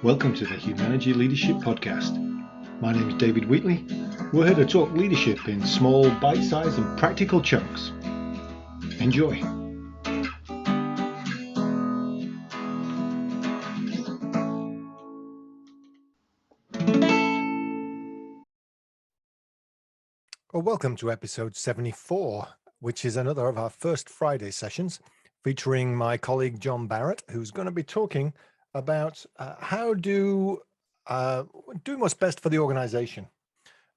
Welcome to the Humanergy Leadership Podcast. My name is David Wheatley. We're here to talk leadership in small, bite-sized and practical chunks. Enjoy. Well, welcome to episode 74, which is another of our first Friday sessions featuring my colleague John Barrett, who's going to be talking about how doing what's best for the organization.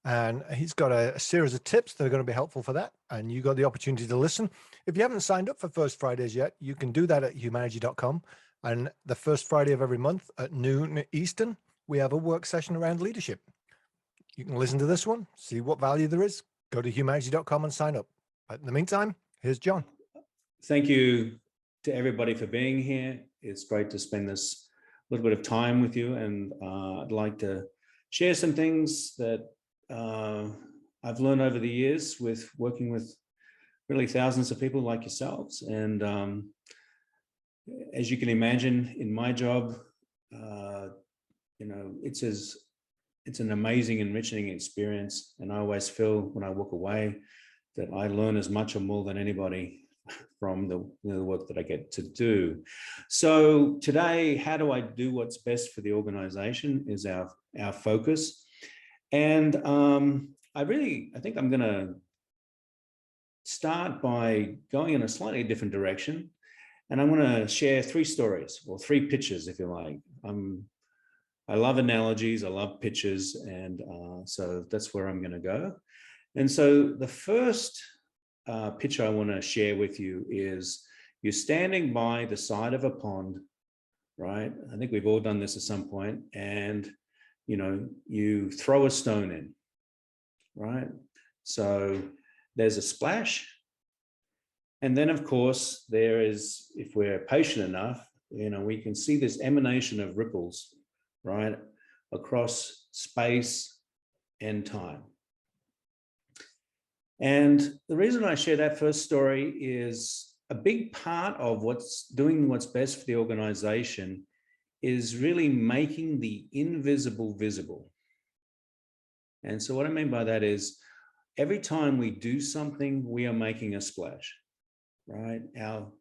And he's got a series of tips that are going to be helpful for that. And you got the opportunity to listen. If you haven't signed up for First Fridays yet, you can do that at humanergy.com. And the first Friday of every month at noon Eastern, we have a work session around leadership. You can listen to this one, see what value there is, go to humanergy.com and sign up. But in the meantime, here's John. Thank you to everybody for being here. It's great to spend this little bit of time with you, and I'd like to share some things that I've learned over the years with working with really thousands of people like yourselves. And as you can imagine, in my job, it's an amazing, enriching experience. And I always feel when I walk away that I learn as much or more than anybody from the work that I get to do. So today, how do I do what's best for the organization is our focus. And I think I'm going to start by going in a slightly different direction. And I'm going to share three stories, or three pictures, if you like. I love analogies, I love pictures, and so that's where I'm going to go. And so the first picture I want to share with you is you're standing by the side of a pond, right? I think we've all done this at some point, and you throw a stone in, right? So there's a splash, and then of course there is, if we're patient enough, we can see this emanation of ripples, right, across space and time. And the reason I share that first story is a big part of what's best for the organization is really making the invisible visible. And so what I mean by that is every time we do something, we are making a splash, right?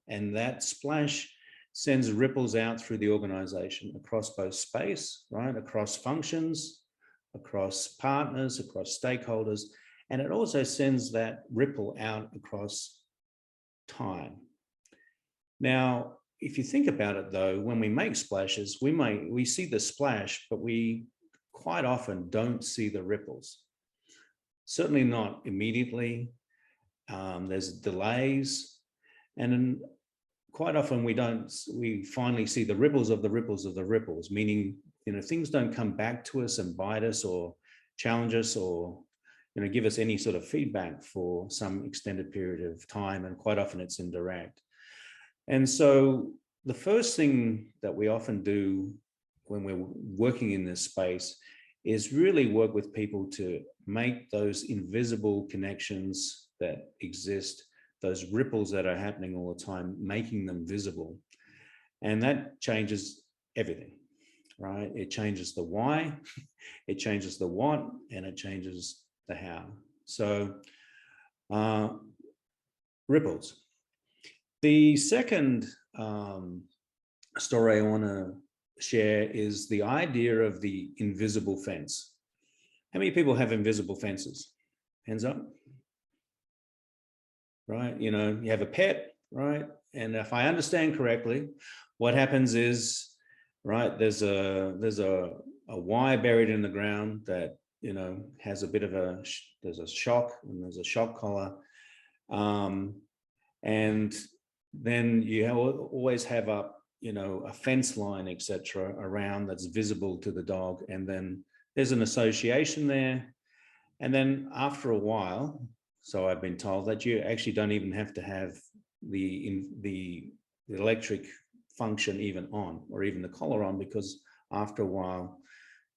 And that splash sends ripples out through the organization across both space, right? Across functions, across partners, across stakeholders. And it also sends that ripple out across time. Now, if you think about it though, when we make splashes, we see the splash, but we quite often don't see the ripples. Certainly not immediately. There's delays. And then quite often we finally see the ripples of the ripples of the ripples, meaning, things don't come back to us and bite us or challenge us or, give us any sort of feedback for some extended period of time. And quite often it's indirect. And so the first thing that we often do when we're working in this space is really work with people to make those invisible connections that exist, those ripples that are happening all the time, making them visible. And that changes everything, right? It changes the why, it changes the what, and it changes the how. So ripples. The second story I want to share is the idea of the invisible fence. How many people have invisible fences? Hands up. Right, you have a pet, right? And if I understand correctly, what happens is, right, there's a wire buried in the ground that has a bit of there's a shock, and there's a shock collar, and then you always have a fence line, etc., around that's visible to the dog, and then there's an association there, and then after a while, so I've been told, that you actually don't even have to have the electric function even on, or even the collar on, because after a while,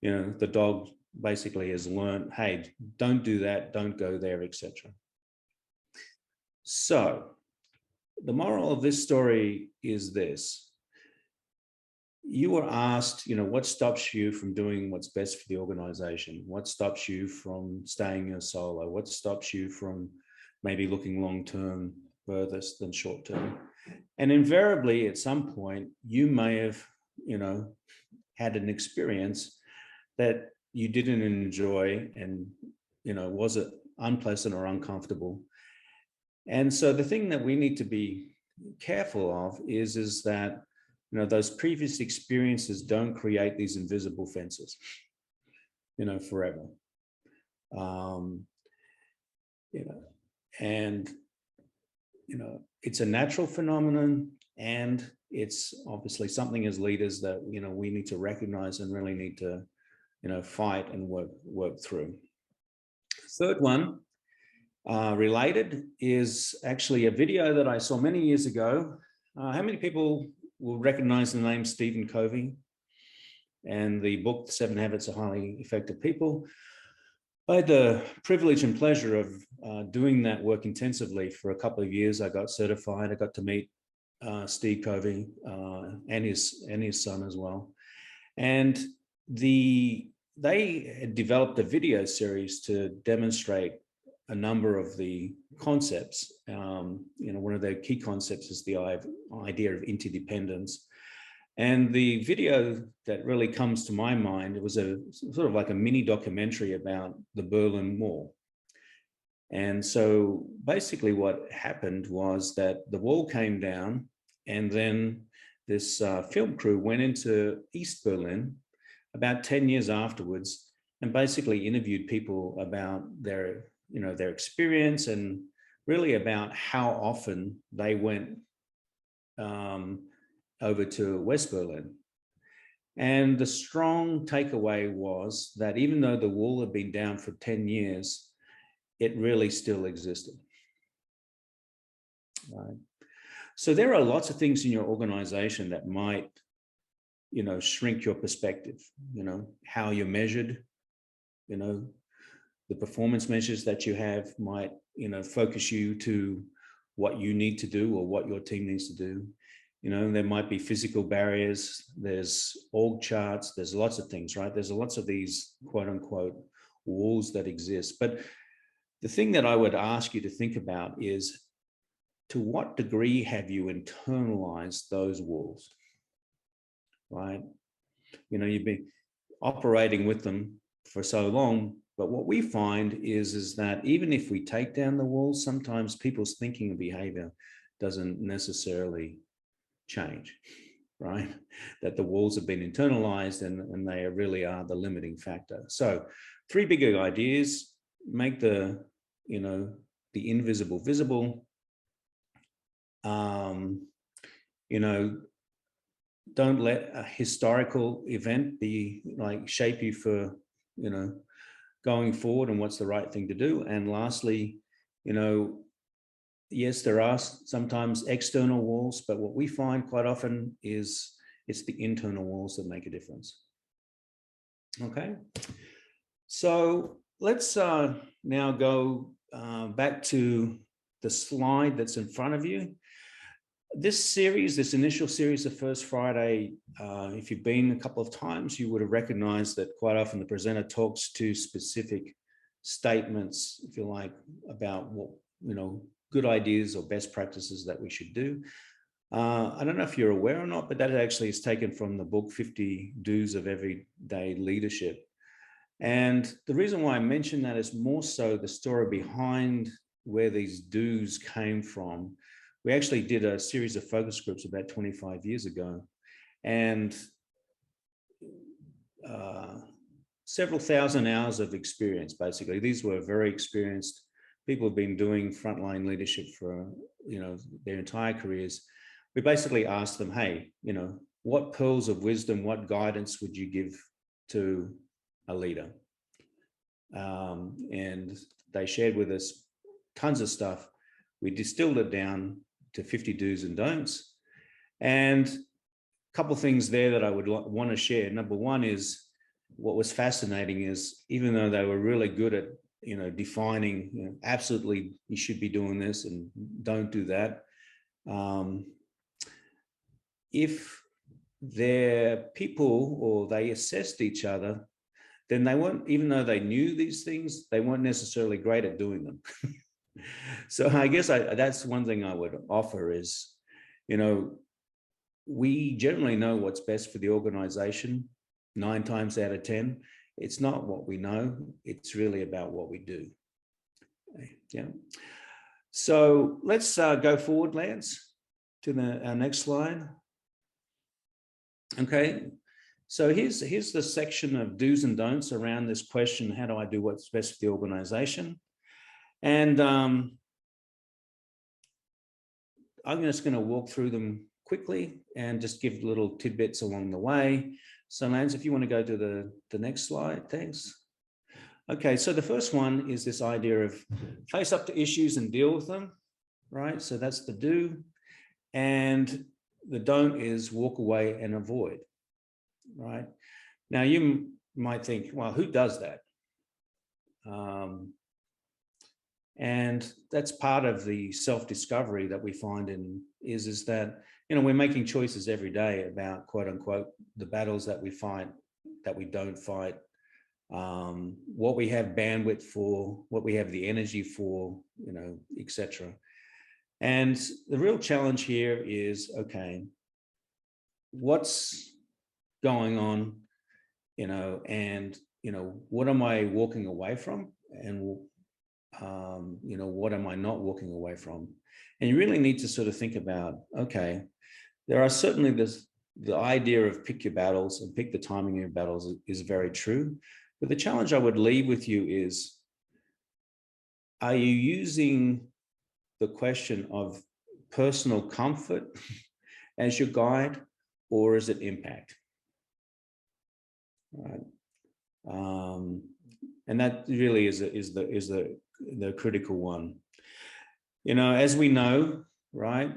the dog basically has learned, hey, don't do that, don't go there, etc. So the moral of this story is this: you were asked, what stops you from doing what's best for the organization? What stops you from staying your solo? What stops you from maybe looking long-term furthest than short-term? And invariably, at some point, you may have, had an experience that you didn't enjoy and, was it unpleasant or uncomfortable? And so the thing that we need to be careful of is that, those previous experiences don't create these invisible fences, forever. And, it's a natural phenomenon, and it's obviously something as leaders that, we need to recognize and really need to, fight and work through. Third one, related, is actually a video that I saw many years ago. How many people will recognize the name Stephen Covey and the book, 7 Habits of Highly Effective People? I had the privilege and pleasure of doing that work intensively for a couple of years. I got certified. I got to meet Steve Covey and his son as well. And they had developed a video series to demonstrate a number of the concepts. One of their key concepts is the idea of interdependence. And the video that really comes to my mind, it was a sort of like a mini documentary about the Berlin Wall. And so basically what happened was that the wall came down, and then this film crew went into East Berlin about 10 years afterwards and basically interviewed people about their experience and really about how often they went over to West Berlin. And the strong takeaway was that even though the wall had been down for 10 years, it really still existed. Right. So there are lots of things in your organization that might, shrink your perspective, how you're measured, the performance measures that you have might, focus you to what you need to do or what your team needs to do. There might be physical barriers, there's org charts, there's lots of things, right? There's lots of these quote unquote walls that exist. But the thing that I would ask you to think about is, to what degree have you internalized those walls, right? You've been operating with them for so long, but what we find is that even if we take down the walls, sometimes people's thinking and behavior doesn't necessarily change, right? That the walls have been internalized and they really are the limiting factor. So 3 bigger ideas: make the invisible visible. Don't let a historical event be like shape you for, going forward and what's the right thing to do. And lastly, yes, there are sometimes external walls, but what we find quite often is it's the internal walls that make a difference. Okay, so let's now go back to the slide that's in front of you. This initial series of First Friday, if you've been a couple of times, you would have recognized that quite often the presenter talks to specific statements, if you like, about what, good ideas or best practices that we should do. I don't know if you're aware or not, but that actually is taken from the book 50 Do's of Everyday Leadership. And the reason why I mention that is more so the story behind where these do's came from. We actually did a series of focus groups about 25 years ago, and several thousand hours of experience, basically. These were very experienced people who've been doing frontline leadership for, their entire careers. We basically asked them, hey, what pearls of wisdom, what guidance would you give to a leader? And they shared with us tons of stuff. We distilled it down to 50 do's and don'ts. And a couple of things there that I would want to share. Number one is, what was fascinating is, even though they were really good at, defining, absolutely you should be doing this and don't do that. If their people, or they assessed each other, then they weren't, even though they knew these things, they weren't necessarily great at doing them. So I guess that's one thing I would offer is, we generally know what's best for the organization 9 times out of 10. It's not what we know, it's really about what we do. Yeah. So let's go forward, Lance, to our next slide. Okay. So here's the section of do's and don'ts around this question: how do I do what's best for the organization? And I'm just going to walk through them quickly and just give little tidbits along the way. So Lance, if you want to go to the next slide, thanks. Okay, so the first one is this idea of face up to issues and deal with them, right? So that's the do. And the don't is walk away and avoid, right? Now you might think, well, who does that? And that's part of the self-discovery that we find is that, we're making choices every day about, quote unquote, the battles that we fight, that we don't fight, what we have bandwidth for, what we have the energy for, etc. And the real challenge here is, okay, what's going on, and, what am I walking away from? And, what am I not walking away from? And you really need to sort of think about, okay, there are certainly the idea of pick your battles and pick the timing of your battles is very true. But the challenge I would leave with you is, are you using the question of personal comfort as your guide, or is it impact? Right. And that really is the critical one. As we know, right,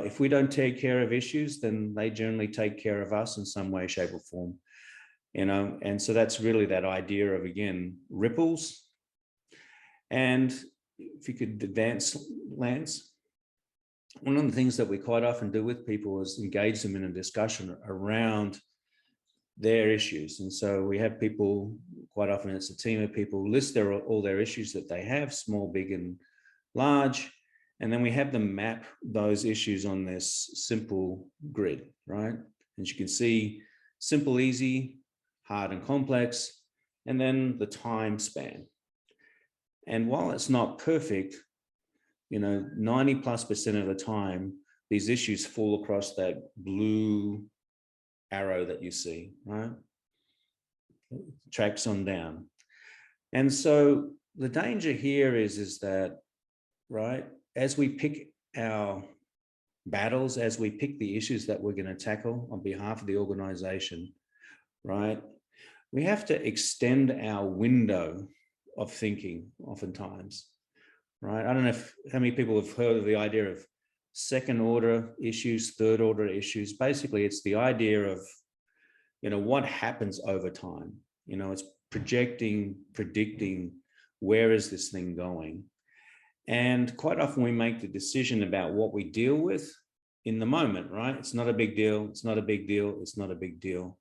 if we don't take care of issues, then they generally take care of us in some way, shape, or form. And so that's really that idea of, again, ripples. And if you could advance, Lance, one of the things that we quite often do with people is engage them in a discussion around their issues. And so we have people, quite often it's a team of people, list all their issues that they have, small, big, and large. And then we have them map those issues on this simple grid, right? And you can see simple, easy, hard and complex, and then the time span. And while it's not perfect, 90+% of the time, these issues fall across that blue arrow that you see, right? It tracks on down. And so the danger here is that, right, as we pick our battles, as we pick the issues that we're going to tackle on behalf of the organization, right, we have to extend our window of thinking oftentimes, right? I don't know how many people have heard of the idea of second order issues, third order issues. Basically, it's the idea of, what happens over time. It's projecting, predicting, where is this thing going? And quite often we make the decision about what we deal with in the moment, right? It's not a big deal. It's not a big deal. It's not a big deal.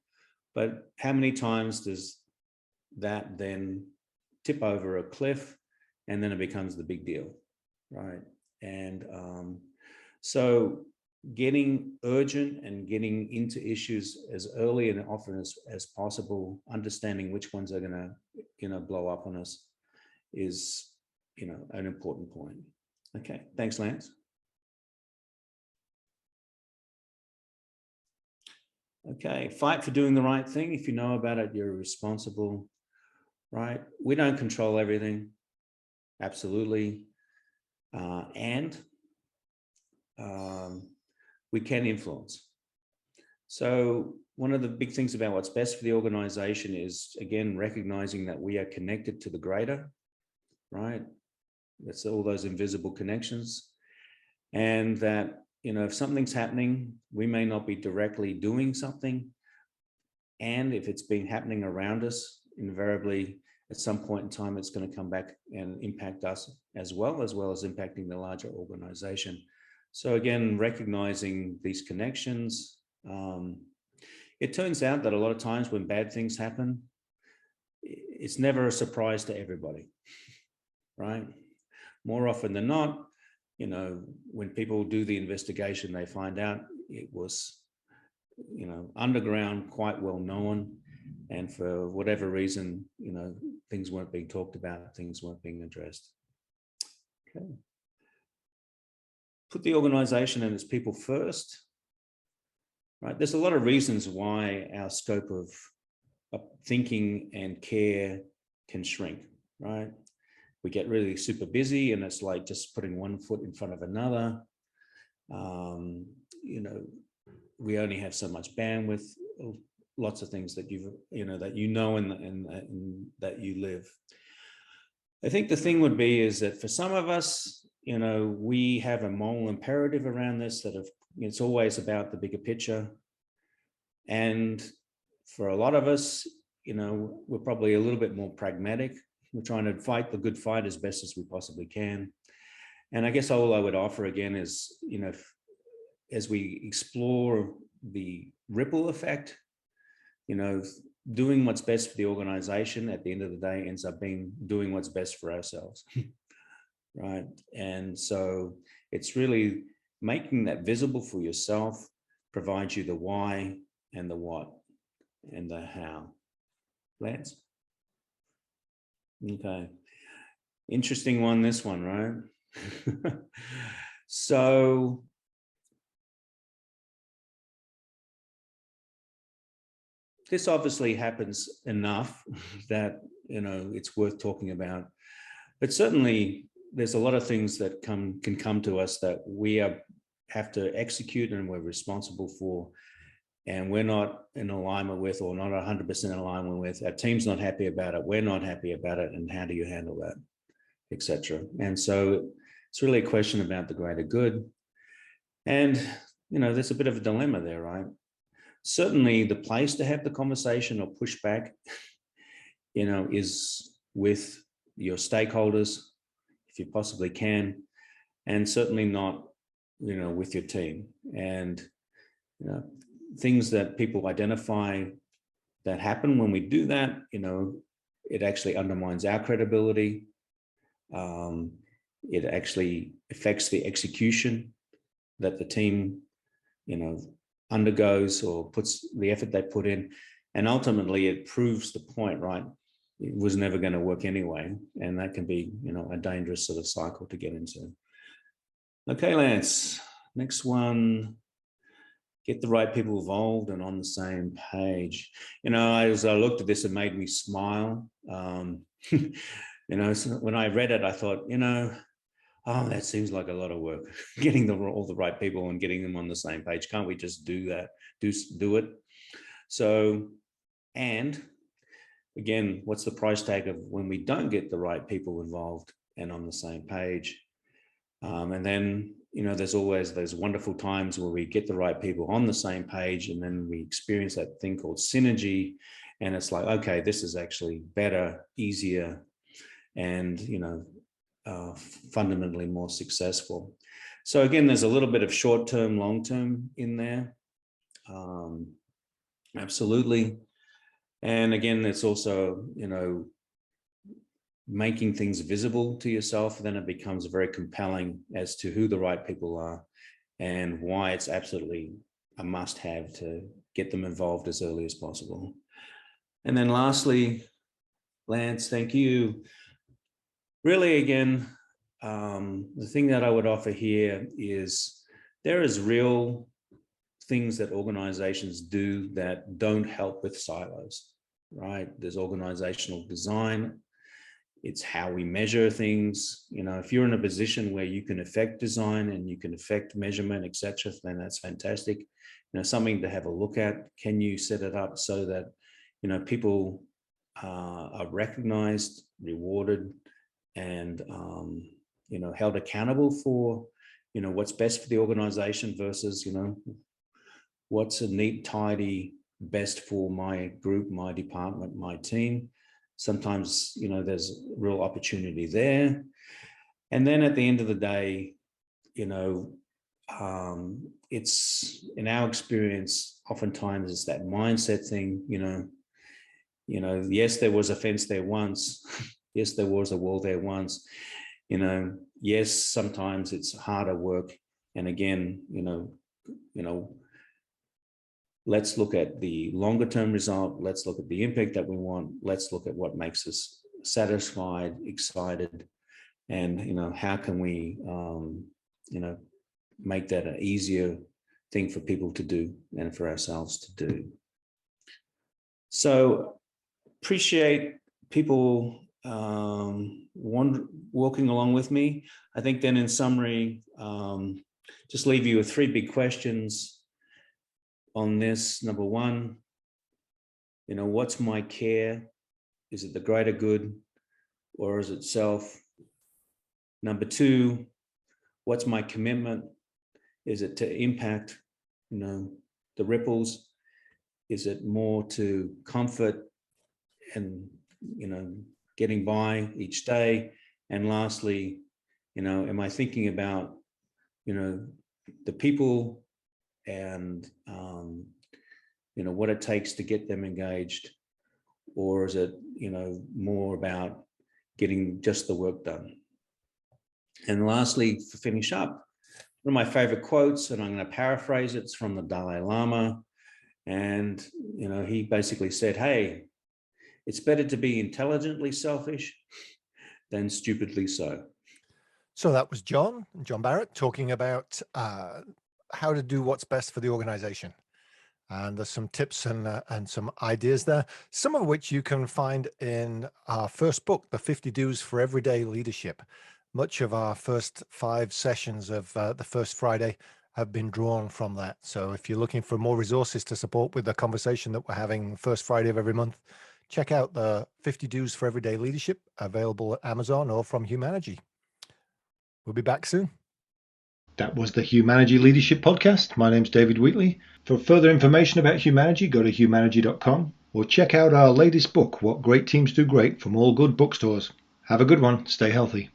But how many times does that then tip over a cliff and then it becomes the big deal, right? And so getting urgent and getting into issues as early and often as possible, understanding which ones are going to, blow up on us is, an important point. Okay, thanks, Lance. Okay, fight for doing the right thing. If you know about it, you're responsible, right? We don't control everything, absolutely. And we can influence. So one of the big things about what's best for the organization is, again, recognizing that we are connected to the greater, right? That's all those invisible connections. And that, if something's happening, we may not be directly doing something. And if it's been happening around us, invariably, at some point in time, it's going to come back and impact us as well as impacting the larger organization. So again, recognizing these connections, it turns out that a lot of times when bad things happen, it's never a surprise to everybody, right? More often than not, when people do the investigation, they find out it was, underground, quite well known. And for whatever reason, things weren't being talked about, things weren't being addressed. Okay. Put the organization and its people first, right? There's a lot of reasons why our scope of thinking and care can shrink, right? We get really super busy and it's like just putting one foot in front of another. We only have so much bandwidth, lots of things that and that you live. I think the thing would be is that for some of us, we have a moral imperative around this it's always about the bigger picture. And for a lot of us, we're probably a little bit more pragmatic. We're trying to fight the good fight as best as we possibly can. And I guess all I would offer again is, as we explore the ripple effect, doing what's best for the organization at the end of the day ends up being doing what's best for ourselves, right? And so it's really making that visible for yourself provides you the why and the what and the how. Lance? Okay. Interesting one, this one, right? So this obviously happens enough that, it's worth talking about. But certainly there's a lot of things that can come to us that we have to execute and we're responsible for, and we're not in alignment with, or not 100% in alignment with. Our team's not happy about it. We're not happy about it. And how do you handle that, etc.? And so it's really a question about the greater good. And, there's a bit of a dilemma there, right? Certainly the place to have the conversation or pushback, is with your stakeholders, if you possibly can, and certainly not, with your team. And, things that people identify that happen when we do that, it actually undermines our credibility. It actually affects the execution that the team, undergoes or puts the effort they put in. And ultimately it proves the point, right? It was never going to work anyway. And that can be, a dangerous sort of cycle to get into. Okay, Lance, next one. Get the right people involved and on the same page. As I looked at this, it made me smile. So when I read it, I thought, oh, that seems like a lot of work, getting all the right people and getting them on the same page. Can't we just do that? Do it? So, and again, what's the price tag of when we don't get the right people involved and on the same page? And then, there's always those wonderful times where we get the right people on the same page, and then we experience that thing called synergy. And it's like, okay, this is actually better, easier, and, fundamentally more successful. So again, there's a little bit of short-term, long-term in there. Absolutely. And again, it's also, making things visible to yourself, then it becomes very compelling as to who the right people are and why it's absolutely a must-have to get them involved as early as possible. And then lastly, Lance, thank you. Really, again, the thing that I would offer here is there is real things that organizations do that don't help with silos, right? There's organizational design. It's how we measure things. If you're in a position where you can affect design and you can affect measurement, etc., then that's fantastic. Something to have a look at. Can you set it up so that, people are recognized, rewarded, and, held accountable for, what's best for the organization versus, what's a neat, tidy, best for my group, my department, my team. Sometimes, there's real opportunity there. And then at the end of the day, it's, in our experience, oftentimes it's that mindset thing, yes, there was a fence there once. Yes, there was a wall there once. Yes, sometimes it's harder work. And again, let's look at the longer term result. Let's look at the impact that we want. Let's look at what makes us satisfied, excited, and, how can we, make that an easier thing for people to do and for ourselves to do. So appreciate people walking along with me. I think then in summary, just leave you with 3 big questions on this. Number 1, what's my care? Is it the greater good or is it self? Number 2, what's my commitment? Is it to impact, the ripples? Is it more to comfort and, getting by each day? And lastly, am I thinking about, the people and, what it takes to get them engaged? Or is it, more about getting just the work done? And lastly, to finish up, one of my favorite quotes, and I'm going to paraphrase it, it's from the Dalai Lama. And, he basically said, hey, it's better to be intelligently selfish than stupidly so. So that was John Barrett talking about how to do what's best for the organization. And there's some tips and some ideas there, some of which you can find in our first book, The 50 Do's for Everyday Leadership. Much of our first 5 sessions of the first Friday have been drawn from that. So if you're looking for more resources to support with the conversation that we're having first Friday of every month, check out the 50 Do's for Everyday Leadership, available at Amazon or from Humanergy. We'll be back soon. That was the Humanergy Leadership Podcast. My name's David Wheatley. For further information about Humanergy, go to humanergy.com or check out our latest book, What Great Teams Do Great, from all good bookstores. Have a good one. Stay healthy.